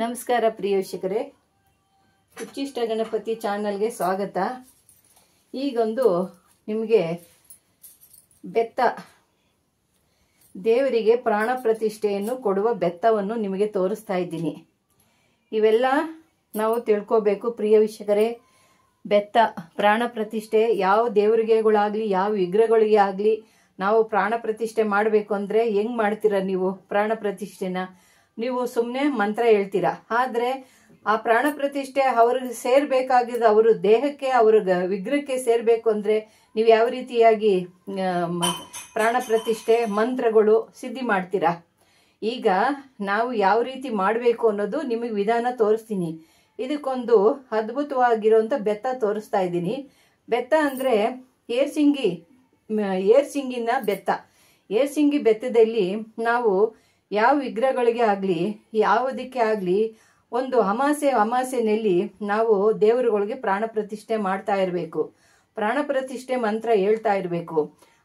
ನಮಸ್ಕಾರ ಪ್ರಿಯ ವೀಕ್ಷಕರೇ, ಉಚ್ಚಿಷ್ಟ ಗಣಪತಿ ಚಾನಲ್ಗೆ ಸ್ವಾಗತ. ಈಗೊಂದು ನಿಮಗೆ ಬೆತ್ತ ದೇವರಿಗೆ ಪ್ರಾಣ ಪ್ರತಿಷ್ಠೆಯನ್ನು ಕೊಡುವ ಬೆತ್ತವನ್ನು ನಿಮಗೆ ತೋರಿಸ್ತಾ ಇದ್ದೀನಿ. ಇವೆಲ್ಲ ನಾವು ತಿಳ್ಕೋಬೇಕು ಪ್ರಿಯ ವೀಕ್ಷಕರೇ. ಬೆತ್ತ ಪ್ರಾಣ ಪ್ರತಿಷ್ಠೆ ಯಾವ ದೇವರಿಗೆಗಳಾಗಲಿ ಯಾವ ವಿಗ್ರಹಗಳಿಗೆ ಆಗಲಿ ನಾವು ಪ್ರಾಣ ಪ್ರತಿಷ್ಠೆ ಮಾಡಬೇಕು ಅಂದರೆ ಹೆಂಗೆ ಮಾಡ್ತೀರಾ ನೀವು? ಪ್ರಾಣ ಪ್ರತಿಷ್ಠೆನ ನೀವು ಸುಮ್ಮನೆ ಮಂತ್ರ ಹೇಳ್ತೀರಾ, ಆದರೆ ಆ ಪ್ರಾಣ ಪ್ರತಿಷ್ಠೆ ಅವ್ರಿಗೆ ಸೇರ್ಬೇಕಾಗಿದ್ದು ಅವ್ರ ದೇಹಕ್ಕೆ ಅವ್ರ ವಿಗ್ರಹಕ್ಕೆ ಸೇರ್ಬೇಕು ಅಂದರೆ ನೀವು ಯಾವ ರೀತಿಯಾಗಿ ಪ್ರಾಣ ಪ್ರತಿಷ್ಠೆ ಮಂತ್ರಗಳು ಸಿದ್ಧಿ ಮಾಡ್ತೀರಾ? ಈಗ ನಾವು ಯಾವ ರೀತಿ ಮಾಡಬೇಕು ಅನ್ನೋದು ನಿಮಗೆ ವಿಧಾನ ತೋರಿಸ್ತೀನಿ. ಇದಕ್ಕೊಂದು ಅದ್ಭುತವಾಗಿರುವಂಥ ಬೆತ್ತ ತೋರಿಸ್ತಾ ಇದ್ದೀನಿ. ಬೆತ್ತ ಅಂದರೆ ಏರ್ಸಿಂಗಿನ ಬೆತ್ತ. ಏರ್ಸಿಂಗಿ ಬೆತ್ತದಲ್ಲಿ ನಾವು ಯಾವ ವಿಗ್ರಹಗಳಿಗೆ ಆಗಲಿ ಯಾವುದಕ್ಕೆ ಆಗಲಿ ಒಂದು ಅಮಾಸೆನಲ್ಲಿ ನಾವು ದೇವರುಗಳಿಗೆ ಪ್ರಾಣ ಪ್ರತಿಷ್ಠೆ ಮಾಡ್ತಾ ಇರಬೇಕು. ಪ್ರಾಣ ಪ್ರತಿಷ್ಠೆ ಮಂತ್ರ ಹೇಳ್ತಾ ಇರಬೇಕು.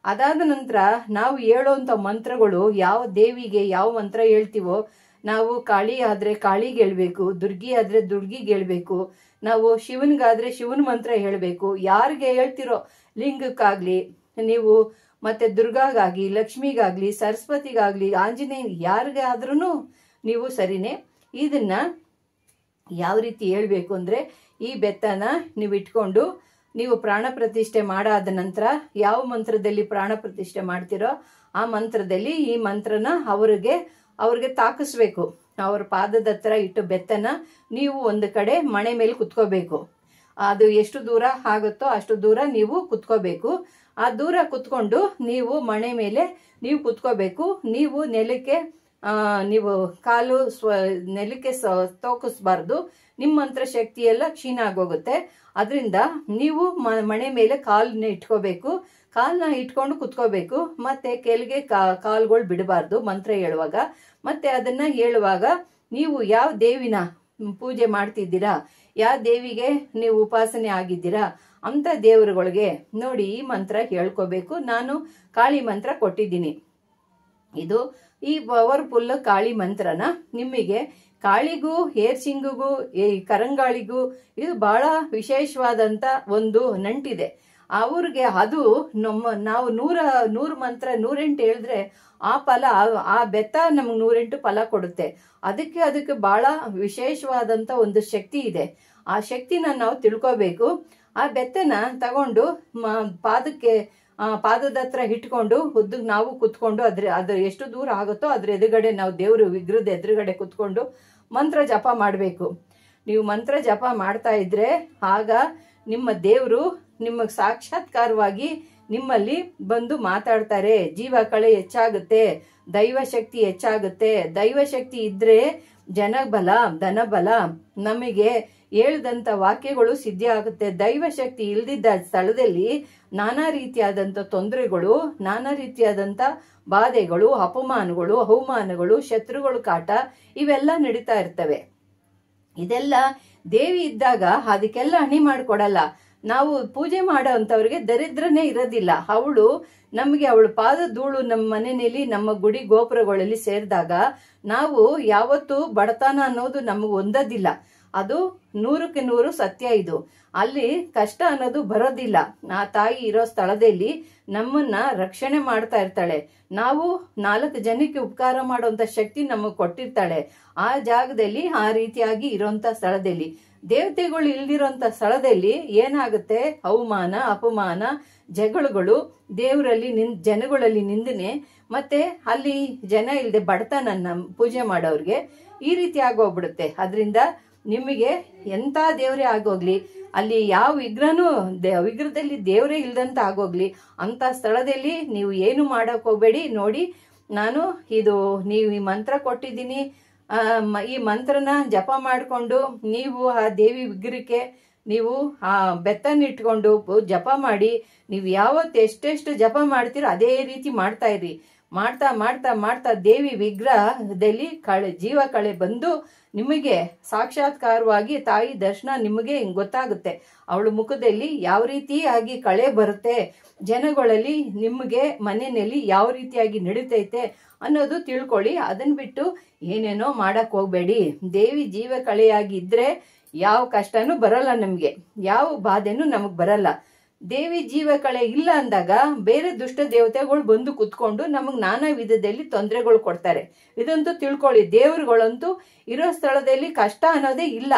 ಅದಾದ ನಂತರ ನಾವು ಹೇಳೋವಂಥ ಮಂತ್ರಗಳು ಯಾವ ದೇವಿಗೆ ಯಾವ ಮಂತ್ರ ಹೇಳ್ತೀವೋ, ನಾವು ಕಾಳಿ ಆದರೆ ಕಾಳಿಗೆ ಹೇಳ್ಬೇಕು, ದುರ್ಗಿ ಆದರೆ ದುರ್ಗಿಗೆ ಹೇಳ್ಬೇಕು, ನಾವು ಶಿವನಿಗಾದರೆ ಶಿವನ ಮಂತ್ರ ಹೇಳಬೇಕು. ಯಾರಿಗೆ ಹೇಳ್ತಿರೋ ಲಿಂಗಕ್ಕಾಗಲಿ ನೀವು ಮತ್ತೆ ದುರ್ಗಾಗಾಗಿ, ಲಕ್ಷ್ಮಿಗಾಗಲಿ, ಸರಸ್ವತಿಗಾಗಲಿ, ಆಂಜನೇಯ ಯಾರಿಗಾದ್ರೂ ನೀವು ಸರಿನೇ. ಇದನ್ನ ಯಾವ ರೀತಿ ಹೇಳಬೇಕು ಅಂದರೆ ಈ ಬೆತ್ತನ ನೀವು ಇಟ್ಕೊಂಡು ನೀವು ಪ್ರಾಣ ಪ್ರತಿಷ್ಠೆ ಮಾಡಾದ ನಂತರ ಯಾವ ಮಂತ್ರದಲ್ಲಿ ಪ್ರಾಣ ಪ್ರತಿಷ್ಠೆ ಮಾಡ್ತಿರೋ ಆ ಮಂತ್ರದಲ್ಲಿ ಈ ಮಂತ್ರನ ಅವ್ರಿಗೆ ತಾಕಿಸ್ಬೇಕು. ಅವ್ರ ಪಾದದ ಹತ್ರ ಇಟ್ಟು ಬೆತ್ತನ ನೀವು ಒಂದು ಕಡೆ ಮಣೆ ಮೇಲೆ ಕುತ್ಕೋಬೇಕು. ಅದು ಎಷ್ಟು ದೂರ ಆಗುತ್ತೋ ಅಷ್ಟು ದೂರ ನೀವು ಕುತ್ಕೋಬೇಕು. ಆ ದೂರ ಕುತ್ಕೊಂಡು ನೀವು ಮಣೆ ಮೇಲೆ ನೀವು ಕುತ್ಕೋಬೇಕು. ನೀವು ನೆಲಕ್ಕೆ ನೀವು ಕಾಲು ನೆಲಕ್ಕೆ ತೋಕಿಸ್ಬಾರ್ದು. ನಿಮ್ಮ ಮಂತ್ರ ಶಕ್ತಿ ಎಲ್ಲ ಕ್ಷೀಣ ಆಗೋಗುತ್ತೆ. ಅದರಿಂದ ನೀವು ಮಣೆ ಮೇಲೆ ಕಾಲನ್ನ ಇಟ್ಕೋಬೇಕು. ಕಾಲನ್ನ ಇಟ್ಕೊಂಡು ಕುತ್ಕೋಬೇಕು. ಮತ್ತೆ ಕೆಳಗೆ ಕಾಲುಗಳು ಬಿಡಬಾರ್ದು ಮಂತ್ರ ಹೇಳುವಾಗ. ಮತ್ತೆ ಅದನ್ನ ಹೇಳುವಾಗ ನೀವು ಯಾವ ದೇವಿನ ಪೂಜೆ ಮಾಡ್ತಿದ್ದೀರಾ, ಯಾವ ದೇವಿಗೆ ನೀವು ಉಪಾಸನೆ ಆಗಿದ್ದೀರಾ ಅಂತ ದೇವರುಗಳಿಗೆ ನೋಡಿ ಈ ಮಂತ್ರ ಹೇಳ್ಕೋಬೇಕು. ನಾನು ಕಾಳಿ ಮಂತ್ರ ಕೊಟ್ಟಿದ್ದೀನಿ. ಇದು ಈ ಪವರ್ಫುಲ್ ಕಾಳಿ ಮಂತ್ರನ ನಿಮಗೆ ಕಾಳಿಗೂ ಏರ್ಸಿಂಗಿಗೂ ಈ ಕರಂಗಾಳಿಗೂ ಇದು ಬಹಳ ವಿಶೇಷವಾದಂತ ಒಂದು ನಂಟಿದೆ. ಅವ್ರಿಗೆ ಅದು ನಾವು 100 ಮಂತ್ರ 108 ಹೇಳಿದ್ರೆ ಆ ಫಲ ಆ ಬೆತ್ತ ನಮ್ಗೆ 108 ಫಲ ಕೊಡುತ್ತೆ. ಅದಕ್ಕೆ ಬಹಳ ವಿಶೇಷವಾದಂತ ಒಂದು ಶಕ್ತಿ ಇದೆ. ಆ ಶಕ್ತಿನ ನಾವು ತಿಳ್ಕೋಬೇಕು. ಆ ಬೆತ್ತನ ತಗೊಂಡು ಪಾದದ ಹತ್ರ ಇಟ್ಕೊಂಡು ಉದ್ದಕ್ಕೆ ನಾವು ಕುತ್ಕೊಂಡು ಅದು ಎಷ್ಟು ದೂರ ಆಗುತ್ತೋ ಅದ್ರ ಎದುರುಗಡೆ ನಾವು ದೇವ್ರ ವಿಗ್ರಹದ ಎದುರುಗಡೆ ಕುತ್ಕೊಂಡು ಮಂತ್ರ ಜಪ ಮಾಡಬೇಕು. ನೀವು ಮಂತ್ರ ಜಪ ಮಾಡ್ತಾ ಇದ್ರೆ ಆಗ ನಿಮ್ಮ ದೇವರು ನಿಮಗೆ ಸಾಕ್ಷಾತ್ಕಾರವಾಗಿ ನಿಮ್ಮಲ್ಲಿ ಬಂದು ಮಾತಾಡ್ತಾರೆ. ಜೀವ ಕಳೆ ಹೆಚ್ಚಾಗುತ್ತೆ, ದೈವ ಶಕ್ತಿ ಹೆಚ್ಚಾಗುತ್ತೆ. ದೈವ ಶಕ್ತಿ ಇದ್ರೆ ಜನಬಲ ಧನಬಲ ನಮಗೆ ಹೇಳ್ದಂತ ವಾಕ್ಯಗಳು ಸಿದ್ಧಿ ಆಗುತ್ತೆ. ದೈವ ಶಕ್ತಿ ಇಲ್ದಿದ್ದ ಸ್ಥಳದಲ್ಲಿ ನಾನಾ ರೀತಿಯಾದಂಥ ತೊಂದರೆಗಳು, ನಾನಾ ರೀತಿಯಾದಂಥ ಬಾಧೆಗಳು, ಅಪಮಾನಗಳು, ಅವಮಾನಗಳು, ಶತ್ರುಗಳು ಕಾಟ ಇವೆಲ್ಲ ನಡೀತಾ ಇರ್ತವೆ. ಇದೆಲ್ಲ ದೇವಿ ಇದ್ದಾಗ ಅದಕ್ಕೆಲ್ಲ ಹಣಿ ಮಾಡಿಕೊಡಲ್ಲ. ನಾವು ಪೂಜೆ ಮಾಡೋ ಅಂಥವ್ರಿಗೆ ದರಿದ್ರನೇ ಇರೋದಿಲ್ಲ. ಅವಳ ಪಾದ ಧೂಳು ನಮ್ಮ ಮನೆಯಲ್ಲಿ ನಮ್ಮ ಗುಡಿ ಗೋಪುರಗಳಲ್ಲಿ ಸೇರಿದಾಗ ನಾವು ಯಾವತ್ತೂ ಬಡತನ ಅನ್ನೋದು ನಮಗೆ ಹೊಂದೋದಿಲ್ಲ. ಅದು 100ಕ್ಕೆ 100 ಸತ್ಯ. ಇದು ಅಲ್ಲಿ ಕಷ್ಟ ಅನ್ನೋದು ಬರೋದಿಲ್ಲ. ಆ ತಾಯಿ ಇರೋ ಸ್ಥಳದಲ್ಲಿ ನಮ್ಮನ್ನ ರಕ್ಷಣೆ ಮಾಡ್ತಾ ಇರ್ತಾಳೆ. ನಾವು 4 ಜನಕ್ಕೆ ಉಪಕಾರ ಮಾಡುವಂತ ಶಕ್ತಿ ನಮಗೆ ಕೊಟ್ಟಿರ್ತಾಳೆ. ಆ ಜಾಗದಲ್ಲಿ ಆ ರೀತಿಯಾಗಿ ಇರೋಂತ ಸ್ಥಳದಲ್ಲಿ ದೇವತೆಗಳು ಇಲ್ದಿರೋಂತ ಸ್ಥಳದಲ್ಲಿ ಏನಾಗುತ್ತೆ? ಅವಮಾನ, ಅಪಮಾನ, ಜಗಳಗಳು, ದೇವರಲ್ಲಿ ಜನಗಳಲ್ಲಿ ನಿಂದನೆ, ಮತ್ತೆ ಅಲ್ಲಿ ಜನ ಇಲ್ಲದೆ ಬಡತನ ಪೂಜೆ ಮಾಡೋರ್ಗೆ ಈ ರೀತಿ ಆಗೋಗ್ಬಿಡುತ್ತೆ. ಅದರಿಂದ ನಿಮಗೆ ಎಂಥ ದೇವರೇ ಆಗೋಗ್ಲಿ, ಅಲ್ಲಿ ಯಾವ ವಿಗ್ರಹದಲ್ಲಿ ದೇವರೇ ಇಲ್ದಂತ ಆಗೋಗ್ಲಿ, ಅಂತ ಸ್ಥಳದಲ್ಲಿ ನೀವು ಏನು ಮಾಡಕ್ ಹೋಗ್ಬೇಡಿ. ನೋಡಿ, ನಾನು ನೀವು ಈ ಮಂತ್ರ ಕೊಟ್ಟಿದ್ದೀನಿ. ಈ ಮಂತ್ರನ ಜಪ ಮಾಡಿಕೊಂಡು ನೀವು ಆ ದೇವಿ ವಿಗ್ರಹಕ್ಕೆ ನೀವು ಆ ಬೆತ್ತನ ಇಟ್ಕೊಂಡು ಜಪ ಮಾಡಿ. ನೀವು ಎಷ್ಟೆಷ್ಟು ಜಪ ಮಾಡ್ತೀರೋ ಅದೇ ರೀತಿ ಮಾಡ್ತಾ ಇರಿ. ಮಾಡ್ತಾ ಮಾಡ್ತಾ ಮಾಡ್ತಾ ದೇವಿ ವಿಗ್ರಹದಲ್ಲಿ ಜೀವ ಕಳೆ ಬಂದು ನಿಮಗೆ ಸಾಕ್ಷಾತ್ಕಾರವಾಗಿ ತಾಯಿ ದರ್ಶನ ನಿಮಗೆ ಗೊತ್ತಾಗುತ್ತೆ. ಅವಳ ಮುಖದಲ್ಲಿ ಯಾವ ರೀತಿಯಾಗಿ ಕಳೆ ಬರುತ್ತೆ, ಜನಗಳಲ್ಲಿ ನಿಮಗೆ ಮನೆಯಲ್ಲಿ ಯಾವ ರೀತಿಯಾಗಿ ನಡೀತೈತೆ ಅನ್ನೋದು ತಿಳ್ಕೊಳ್ಳಿ. ಅದನ್ನ ಬಿಟ್ಟು ಏನೇನೋ ಮಾಡಕ್ ಹೋಗ್ಬೇಡಿ. ದೇವಿ ಜೀವ ಕಳೆಯಾಗಿ ಇದ್ರೆ ಯಾವ ಕಷ್ಟನೂ ಬರಲ್ಲ, ನಮ್ಗೆ ಯಾವ ಬಾಧೆನೂ ನಮಗ್ ಬರಲ್ಲ. ದೇವಿ ಜೀವ ಕಳೆ ಇಲ್ಲ ಅಂದಾಗ ಬೇರೆ ದುಷ್ಟ ದೇವತೆಗಳು ಬಂದು ಕುತ್ಕೊಂಡು ನಮಗ್ ನಾನಾ ವಿಧದಲ್ಲಿ ತೊಂದರೆಗಳು ಕೊಡ್ತಾರೆ. ಇದಂತೂ ತಿಳ್ಕೊಳ್ಳಿ. ದೇವರುಗಳಂತೂ ಇರೋ ಸ್ಥಳದಲ್ಲಿ ಕಷ್ಟ ಅನ್ನೋದೇ ಇಲ್ಲ.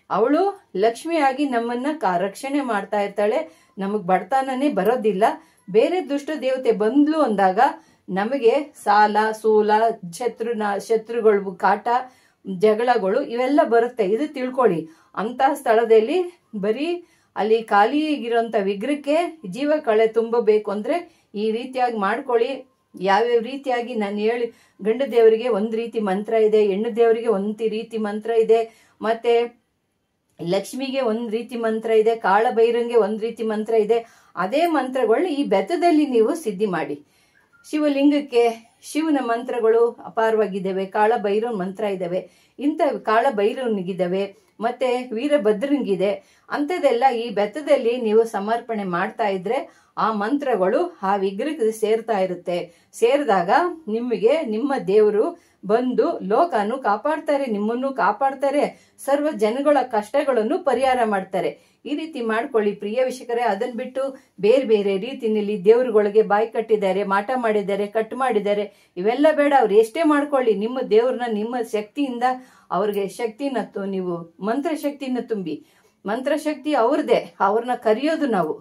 ಅವಳು ಲಕ್ಷ್ಮಿಯಾಗಿ ನಮ್ಮನ್ನ ರಕ್ಷಣೆ ಮಾಡ್ತಾ ಇರ್ತಾಳೆ. ನಮಗ್ ಬಡತನನೇ ಬರೋದಿಲ್ಲ. ಬೇರೆ ದುಷ್ಟ ದೇವತೆ ಬಂದ್ಲು ಅಂದಾಗ ನಮಗೆ ಸಾಲ ಸೂಲ ಶತ್ರುಗಳು ಕಾಟ ಜಗಳಗಳು ಇವೆಲ್ಲ ಬರುತ್ತೆ. ಇದು ತಿಳ್ಕೊಳ್ಳಿ. ಅಂತ ಸ್ಥಳದಲ್ಲಿ ಬರೀ ಅಲ್ಲಿ ಖಾಲಿಗಿರೋಂಥ ವಿಗ್ರಹಕ್ಕೆ ಜೀವ ಕಳೆ ತುಂಬಬೇಕು ಅಂದ್ರೆ ಈ ರೀತಿಯಾಗಿ ಮಾಡ್ಕೊಳ್ಳಿ. ಯಾವ್ಯಾವ ರೀತಿಯಾಗಿ ನಾನು ಹೇಳಿ, ಗಂಡು ದೇವರಿಗೆ ಒಂದ್ ರೀತಿ ಮಂತ್ರ ಇದೆ, ಹೆಣ್ಣು ದೇವರಿಗೆ ಒಂದ್ ರೀತಿ ಮಂತ್ರ ಇದೆ, ಮತ್ತೆ ಲಕ್ಷ್ಮಿಗೆ ಒಂದ್ ರೀತಿ ಮಂತ್ರ ಇದೆ, ಕಾಳ ಭೈರಂಗೆ ಒಂದ್ ರೀತಿ ಮಂತ್ರ ಇದೆ. ಅದೇ ಮಂತ್ರಗಳನ್ನ ಈ ಬೆತ್ತದಲ್ಲಿ ನೀವು ಸಿದ್ಧಿ ಮಾಡಿ. ಶಿವಲಿಂಗಕ್ಕೆ ಶಿವನ ಮಂತ್ರಗಳು ಅಪಾರವಾಗಿದ್ದಾವೆ. ಕಾಳ ಭೈರವನ್ ಮಂತ್ರ ಇದ್ದಾವೆ, ಇಂಥ ಕಾಳ ಭೈರವನಿಗಿದ್ದಾವೆ, ಮತ್ತೆ ವೀರಭದ್ರನಿಗಿದೆ. ಅಂಥದ್ದೆಲ್ಲ ಈ ಬೆತ್ತದಲ್ಲಿ ನೀವು ಸಮರ್ಪಣೆ ಮಾಡ್ತಾ ಇದ್ರೆ ಆ ಮಂತ್ರಗಳು ಆ ವಿಗ್ರಹಕ್ಕೆ ಸೇರ್ತಾ ಇರುತ್ತೆ. ಸೇರಿದಾಗ ನಿಮಗೆ ನಿಮ್ಮ ದೇವರು ಬಂದು ಲೋಕನು ಕಾಪಾಡ್ತಾರೆ, ನಿಮ್ಮನ್ನು ಕಾಪಾಡ್ತಾರೆ, ಸರ್ವ ಜನಗಳ ಕಷ್ಟಗಳನ್ನು ಪರಿಹಾರ ಮಾಡ್ತಾರೆ. ಈ ರೀತಿ ಮಾಡ್ಕೊಳ್ಳಿ ಪ್ರಿಯ ವೀಕ್ಷಕರೇ. ಅದನ್ನ ಬಿಟ್ಟು ಬೇರೆ ಬೇರೆ ರೀತಿಯಲ್ಲಿ ದೇವರುಗಳಿಗೆ ಬಾಯಿ ಕಟ್ಟಿದ್ದಾರೆ, ಮಾಟ ಮಾಡಿದ್ದಾರೆ, ಕಟ್ ಮಾಡಿದ್ದಾರೆ, ಇವೆಲ್ಲ ಬೇಡ. ಅವ್ರು ಎಷ್ಟೇ ಮಾಡ್ಕೊಳ್ಳಿ, ನಿಮ್ಮ ದೇವ್ರನ್ನ ನಿಮ್ಮ ಶಕ್ತಿಯಿಂದ ಅವ್ರಿಗೆ ಶಕ್ತಿನ ನೀವು ಮಂತ್ರಶಕ್ತಿನ ತುಂಬಿ. ಮಂತ್ರಶಕ್ತಿ ಅವ್ರದೇ, ಅವ್ರನ್ನ ಕರೆಯೋದು ನಾವು.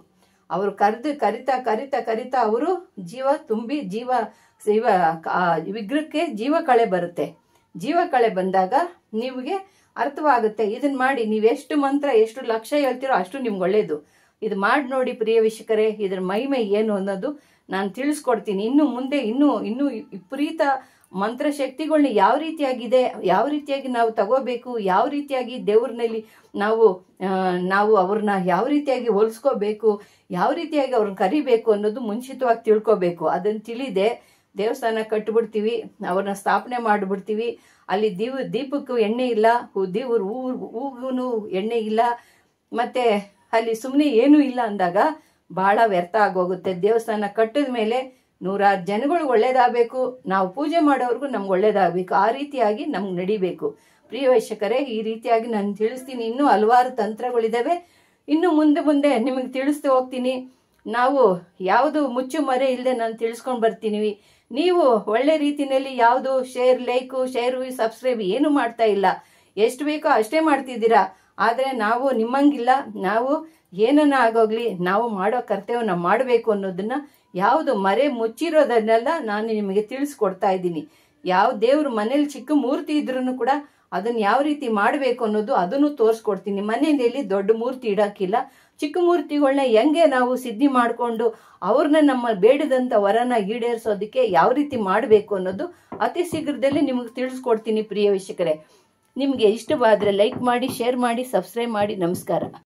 ಅವ್ರು ಕರಿತಾ ಕರಿತಾ ಕರಿತಾ ಅವರು ಜೀವ ತುಂಬಿ ವಿಗ್ರಹಕ್ಕೆ ಜೀವ ಕಳೆ ಬರುತ್ತೆ. ಜೀವ ಕಳೆ ಬಂದಾಗ ನಿಮಗೆ ಅರ್ಥವಾಗುತ್ತೆ. ಇದನ್ನ ಮಾಡಿ ನೀವು ಎಷ್ಟು ಮಂತ್ರ ಎಷ್ಟು ಲಕ್ಷ ಹೇಳ್ತೀರೋ ಅಷ್ಟು ನಿಮ್ಗೆ ಒಳ್ಳೇದು. ಇದು ಮಾಡಿ ನೋಡಿ ಪ್ರಿಯ ವೀಕ್ಷಕರೇ. ಇದ್ರ ಮಹಿಮೆ ಏನು ಅನ್ನೋದು ನಾನು ತಿಳಿಸ್ಕೊಡ್ತೀನಿ. ಇನ್ನು ಮುಂದೆ ಇನ್ನೂ ವಿಪರೀತ ಮಂತ್ರಶಕ್ತಿಗಳನ್ನ ಯಾವ ರೀತಿಯಾಗಿದೆ, ಯಾವ ರೀತಿಯಾಗಿ ನಾವು ತಗೋಬೇಕು, ಯಾವ ರೀತಿಯಾಗಿ ದೇವ್ರನಲ್ಲಿ ನಾವು ಅವ್ರನ್ನ ಯಾವ ರೀತಿಯಾಗಿ ಹೋಲಿಸ್ಕೋಬೇಕು, ಯಾವ ರೀತಿಯಾಗಿ ಅವ್ರನ್ನ ಕರಿಬೇಕು ಅನ್ನೋದು ಮುಂಚಿತವಾಗಿ ತಿಳ್ಕೊಬೇಕು. ಅದನ್ನ ತಿಳಿದೆ ದೇವಸ್ಥಾನ ಕಟ್ಬಿಡ್ತೀವಿ, ಅವ್ರನ್ನ ಸ್ಥಾಪನೆ ಮಾಡಿಬಿಡ್ತೀವಿ. ಅಲ್ಲಿ ದೀಪಕ್ಕೂ ಎಣ್ಣೆ ಇಲ್ಲ, ಹೂಗೂ ಎಣ್ಣೆ ಇಲ್ಲ, ಮತ್ತೆ ಅಲ್ಲಿ ಸುಮ್ಮನೆ ಏನೂ ಇಲ್ಲ ಅಂದಾಗ ಬಹಳ ವ್ಯರ್ಥ ಆಗೋಗುತ್ತೆ. ದೇವಸ್ಥಾನ ಕಟ್ಟಿದ ಮೇಲೆ 100 ಜನಗಳು ಒಳ್ಳೇದಾಗಬೇಕು, ನಾವು ಪೂಜೆ ಮಾಡೋರ್ಗು ನಮ್ಗೆ ಒಳ್ಳೇದಾಗಬೇಕು. ಆ ರೀತಿಯಾಗಿ ನಮ್ಗೆ ನಡಿಬೇಕು. ಪ್ರಿಯ ವೀಕ್ಷಕರೇ, ಈ ರೀತಿಯಾಗಿ ನಾನು ತಿಳಿಸ್ತೀನಿ. ಇನ್ನೂ ಹಲವಾರು ತಂತ್ರಗಳಿದಾವೆ. ಇನ್ನು ಮುಂದೆ ನಿಮಗೆ ತಿಳಿಸ್ತಾ ಹೋಗ್ತೀನಿ. ನಾವು ಯಾವುದು ಮುಚ್ಚು ಮರೆ ಇಲ್ಲದೆ ನಾನು ತಿಳಿಸ್ಕೊಂಡು ಬರ್ತೀನಿ. ನೀವು ಒಳ್ಳೆ ರೀತಿಯಲ್ಲಿ ಯಾವುದು ಶೇರ್ ಸಬ್ಸ್ಕ್ರೈಬ್ ಏನು ಮಾಡ್ತಾ ಇಲ್ಲ, ಎಷ್ಟು ಬೇಕೋ ಅಷ್ಟೇ ಮಾಡ್ತಿದ್ದೀರಾ. ಆದರೆ ನಾವು ನಿಮ್ಮಂಗಿಲ್ಲ. ನಾವು ಏನನ್ನ ಆಗೋಗ್ಲಿ ನಾವು ಮಾಡೋ ಕರ್ತವ್ಯ ನಾವು ಮಾಡಬೇಕು ಅನ್ನೋದನ್ನ, ಯಾವುದು ಮರೆ ಮುಚ್ಚಿರೋದನ್ನೆಲ್ಲ ನಾನು ನಿಮಗೆ ತಿಳಿಸ್ಕೊಡ್ತಾ ಇದ್ದೀನಿ. ಯಾವ ದೇವ್ರ ಮನೇಲಿ ಚಿಕ್ಕ ಮೂರ್ತಿ ಇದ್ರೂ ಕೂಡ ಅದನ್ನ ಯಾವ ರೀತಿ ಮಾಡಬೇಕು ಅನ್ನೋದು ಅದನ್ನು ತೋರಿಸ್ಕೊಡ್ತೀನಿ. ಮನೆಯಲ್ಲಿ ದೊಡ್ಡ ಮೂರ್ತಿ ಇಡಕ್ಕಿಲ್ಲ, ಚಿಕ್ಕ ಮೂರ್ತಿಗಳನ್ನ ಹೆಂಗೆ ನಾವು ಸಿದ್ಧಿ ಮಾಡಿಕೊಂಡು ಅವ್ರನ್ನ ನಮ್ಮ ಬೇಡದಂತ ವರನ ಈಡೇರಿಸೋದಕ್ಕೆ ಯಾವ ರೀತಿ ಮಾಡಬೇಕು ಅನ್ನೋದು ಅತಿ ಶೀಘ್ರದಲ್ಲಿ ನಿಮಗೆ ತಿಳಿಸ್ಕೊಡ್ತೀನಿ. ಪ್ರಿಯ ವೀಕ್ಷಕರೇ, ನಿಮಗೆ ಇಷ್ಟವಾದರೆ ಲೈಕ್ ಮಾಡಿ, ಶೇರ್ ಮಾಡಿ, ಸಬ್ಸ್ಕ್ರೈಬ್ ಮಾಡಿ. ನಮಸ್ಕಾರ.